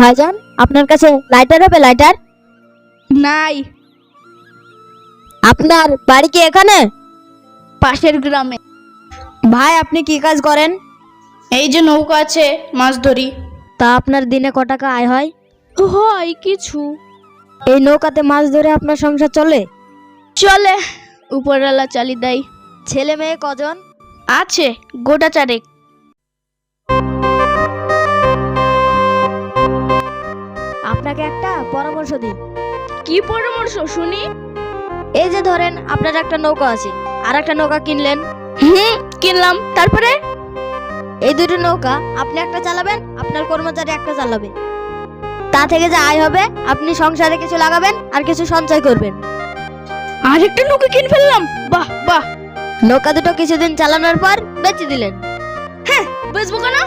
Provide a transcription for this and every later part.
ভাইজান, আপনার কাছে লাইটার হবে? লাইটার নাই। আপনার বাড়ি কি এখানে? পাশের গ্রামে। ভাই, আপনি কি কাজ করেন? এই যে নৌকা আছে, মাছ ধরি। তা আপনার দিনে ক টাকা আয় হয়? হয় কিছু। এই নৌকাতে মাছ ধরে আপনার সংসার চলে? চলে, উপরওয়ালা চালি দেয়। ছেলে মেয়ে কজন? আছে গোটা চারেক। আপনাকে একটা পরামর্শ দিই। কি পরামর্শ শুনি? এই যে ধরেন, আপনার একটা নৌকা আছে, আর একটা নৌকা কিনলেন। কিনলাম, তারপরে? এই দুটো নৌকা আপনি একটা চালাবেন, আপনার কর্মচারী একটা চালাবে। তা থেকে যে আয় হবে, আপনি সংসারে কিছু লাগাবেন আর কিছু সঞ্চয় করবেন। আরেকটা নৌকা কিনে ফেললাম, বাহ বাহ। নৌকা দুটো কিছুদিন চালানোর পর বেচে দিলেন। বেচবো কেন?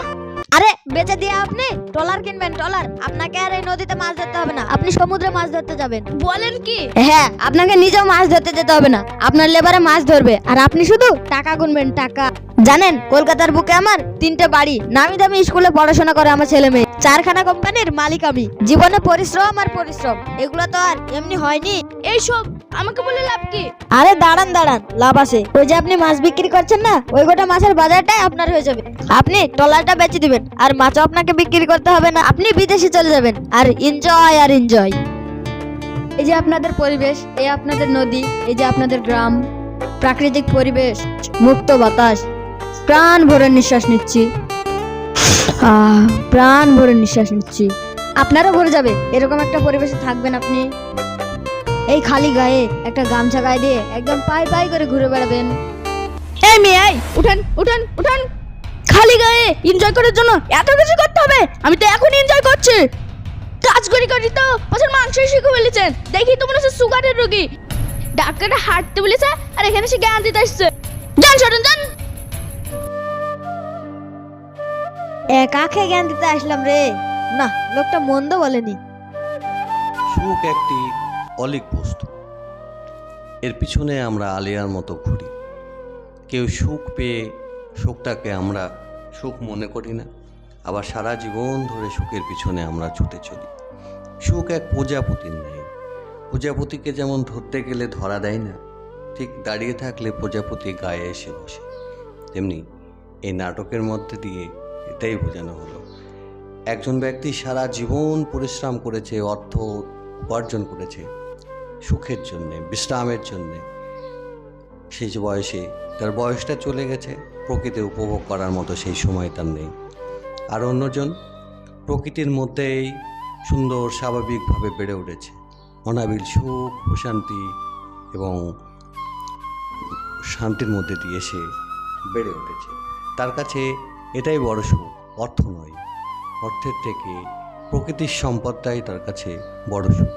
আরে, বেচে দিয়ে আপনি ট্রলার কিনবেন। ট্রলার, আপনাকে আর এই নদীতে মাছ ধরতে হবে না, আপনি সমুদ্রে মাছ ধরতে যাবেন। বলেন কি? হ্যাঁ, আপনাকে নিজেও মাছ ধরতে যেতে হবে না, আপনার লেবারে মাছ ধরবে আর আপনি শুধু টাকা গুনবেন, টাকা। জানেন, কলকাতার বুকে আমার 3টে বাড়ি, নামি দামি স্কুলে পড়াশোনা করে আমার ছেলে মেয়ে, 4খানা কোম্পানির মালিক আমি। জীবনে পরিশ্রম আর পরিশ্রম, এগুলো তো আর এমনি হয়নি। এইসব আমাকে বলে লাভ কি? আরে দাঁড়ান দাঁড়ান, লাভ আছে। ওই যে আপনি মাছ বিক্রি করছেন না, ওই গোটা মাছের বাজারটাই আপনার হয়ে যাবে। আপনি ট্রলারটা বেচে দিবেন, আর মাছও আপনাকে বিক্রি করতে হবে না, আপনি বিদেশে চলে যাবেন, আর এনজয় আর এনজয়। এই যে আপনাদের পরিবেশ, এই আপনাদের নদী, এই যে আপনাদের গ্রাম, প্রাকৃতিক পরিবেশ, মুক্ত বাতাস, প্রাণ ভরে নিঃশ্বাস নিচ্ছি। প্রাণ ভরে নিঃশ্বাস নিচ্ছি। আপনারও ভরে যাবে, এরকম একটা পরিবেশে থাকবেন আপনি। এই খালি গায়ে একটা গামছা গায়ে দিয়ে একদম পাই পাই করে ঘুরে বেড়াবেন। এই মেয়ে, এই উঠান উঠান উঠান। খালি গায়ে এনজয় করার জন্য এত কিছু করতে হবে? আমি তো এখন এনজয় করছি। কাজ করি করি তো বছর মাংস শিখে ফেলেছেন। দেখি তোমরা হচ্ছে সুগারের রোগী। ডাক্তারটা হাঁটতে বলেছে, আর এখানে সে জ্ঞান দিতে আসছে। যান সরেন যান। কাকে জ্ঞান দিতে আসলাম রে? না, লোকটা মন্দ বলেনি। সুখ একটি অলীক বস্তু, এর পিছনে আমরা আলিয়ার মতো ঘুরি। কেউ সুখ পেয়ে সুখটাকে আমরা সুখ মনে করি না, আবার সারা জীবন ধরে সুখের পিছনে আমরা ছুটে চলি। সুখ এক প্রজাপতির ন্যায়। প্রজাপতিকে যেমন ধরতে গেলে ধরা দেয় না, ঠিক দাঁড়িয়ে থাকলে প্রজাপতি গায়ে এসে বসে, তেমনি এই নাটকের মধ্যে দিয়ে এটাই বোঝানো হলো। একজন ব্যক্তি সারা জীবন পরিশ্রম করেছে, অর্থ উপার্জন করেছে সুখের জন্যে, বিশ্রামের জন্যে। সেই বয়সে তার বয়সটা চলে গেছে, প্রকৃতি উপভোগ করার মতো সেই সময় তার নেই। আর অন্যজন প্রকৃতির মধ্যেই সুন্দর স্বাভাবিকভাবে বেড়ে উঠেছে, অনাবিল সুখ প্রশান্তি এবং শান্তির মধ্যে দিয়ে সে বেড়ে উঠেছে। তার কাছে এটাই বড় সুখ, অর্থ নয়। অর্থের থেকে প্রকৃতির সম্পদটাই তার কাছে বড় সুখ।